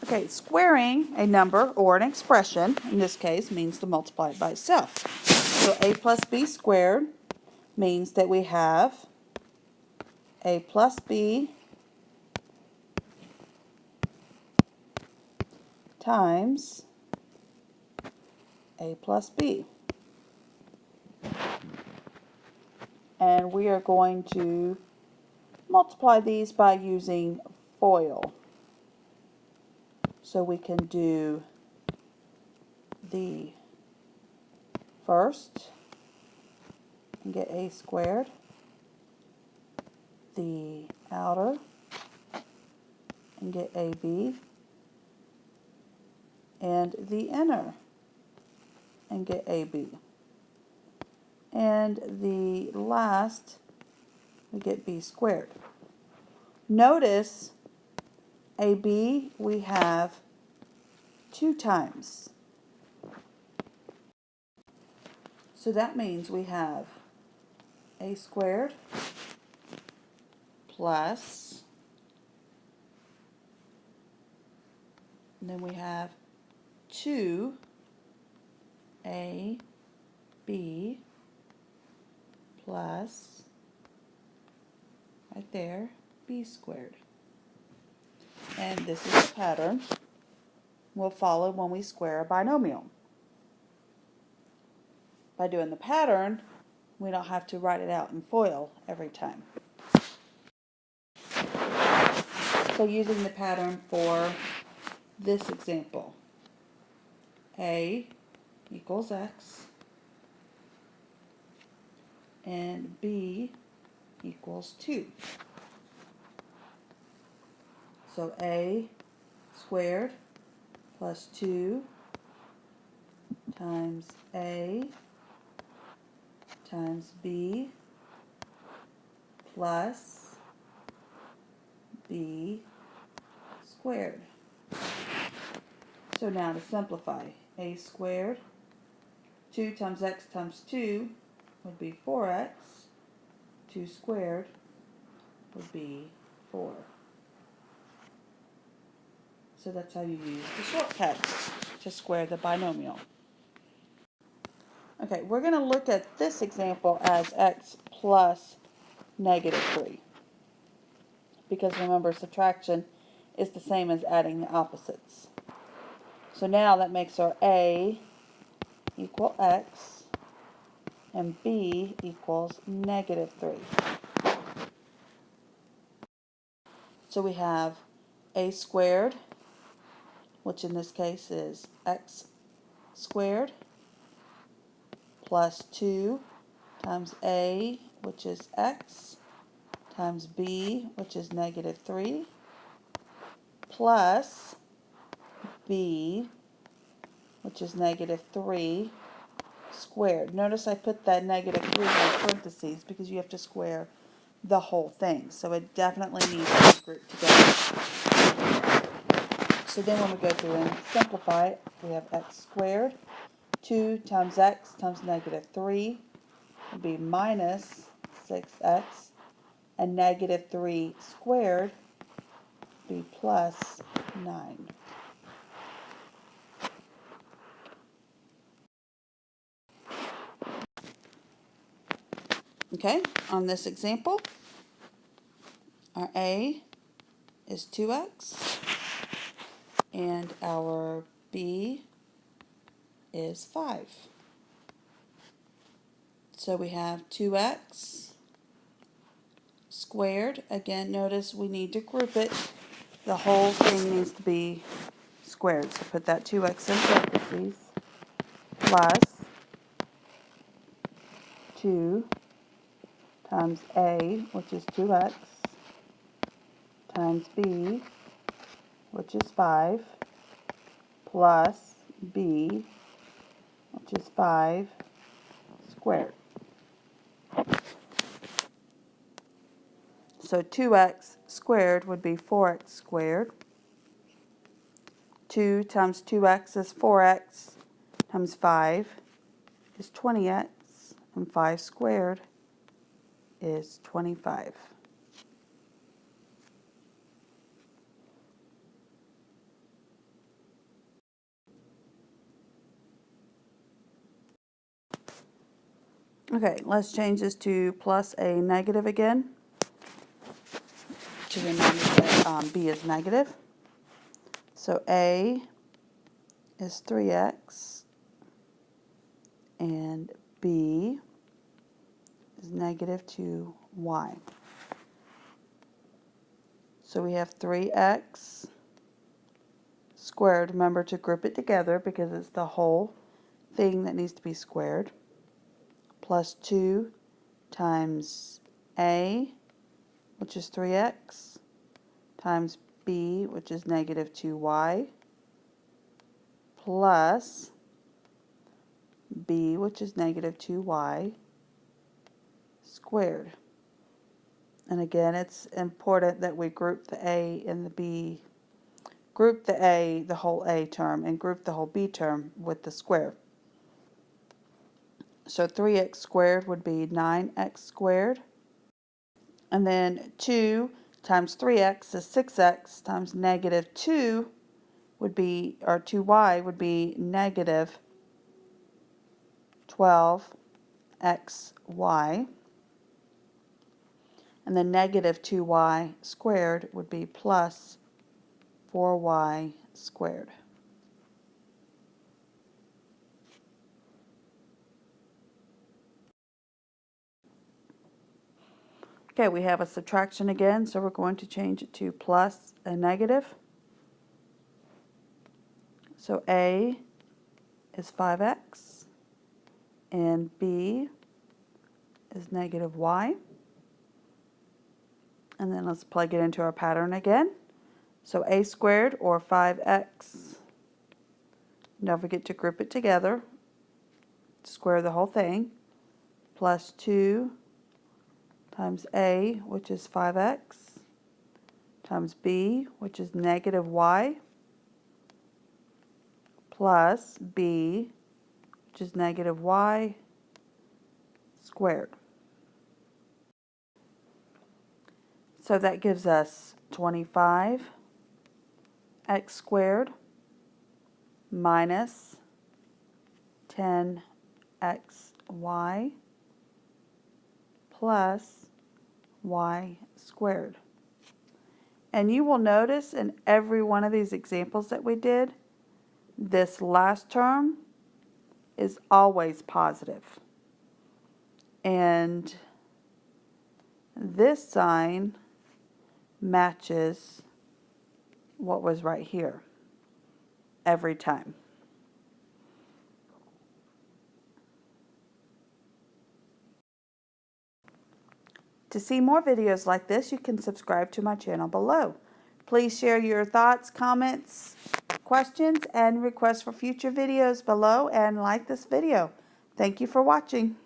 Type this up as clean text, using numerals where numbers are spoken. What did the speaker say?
Okay, squaring a number or an expression, in this case, means to multiply it by itself. So a plus b squared means that we have a plus b times a plus b. And we are going to multiply these by using FOIL. So we can do the first and get a squared, the outer and get ab, and the inner and get ab. And the last, we get b squared. Notice ab we have 2 times. So that means we have a squared plus, and then we have 2ab plus, right there, b squared. And this is the pattern we'll follow when we square a binomial. By doing the pattern, we don't have to write it out in FOIL every time. So using the pattern for this example, a equals x and b equals 2. So a squared plus 2 times a times b plus b squared. So now to simplify, a squared, 2 times x times 2 would be 4x, 2 squared would be 4. So that's how you use the shortcut to square the binomial. Okay, we're going to look at this example as x plus negative 3. Because remember, subtraction is the same as adding the opposites. So now that makes our a equal x and b equals negative 3. So we have a squared, which in this case is x squared, plus 2 times a, which is x, times b, which is negative 3, plus b, which is negative 3, squared. Notice I put that negative 3 in parentheses because you have to square the whole thing. So it definitely needs to be grouped together. So then when we go through and simplify it, we have x squared. 2 times x times negative 3 would be minus 6x. And negative 3 squared would be plus 9. Okay, on this example, our a is 2x and our b is 5. So we have 2x squared. Again, notice we need to group it. The whole thing needs to be squared. So put that 2x in parentheses plus 2 times a, which is 2x, times b, which is 5, plus b, which is 5, squared. So 2x squared would be 4x squared. 2 times 2x is 4x, times 5 is 20x, and 5 squared is 25. Okay, let's change this to plus a negative again, to remind us that b is negative. So a is 3x, and b is negative 2y. So we have 3x squared. Remember to group it together because it's the whole thing that needs to be squared, plus 2 times a, which is 3x, times b, which is negative 2y, plus b, which is negative 2y, squared. And again, it's important that we group the a and the b, group the a, the whole a term, and group the whole b term with the square. So 3x squared would be 9x squared. And then 2 times 3x is 6x, times negative 2 would be, or 2y would be negative 12xy. And then negative 2y squared would be plus 4y squared. Okay, we have a subtraction again, so we're going to change it to plus a negative. So a is 5x, and b is negative y. And then let's plug it into our pattern again. So a squared, or 5x, don't forget to group it together, square the whole thing, plus 2 times a, which is 5x, times b, which is negative y, plus b, which is negative y squared. So that gives us 25x squared minus 10xy plus y squared. And you will notice in every one of these examples that we did, this last term is always positive. And this sign matches what was right here every time. To see more videos like this, you can subscribe to my channel below. Please share your thoughts, comments, questions, and requests for future videos below, and like this video. Thank you for watching.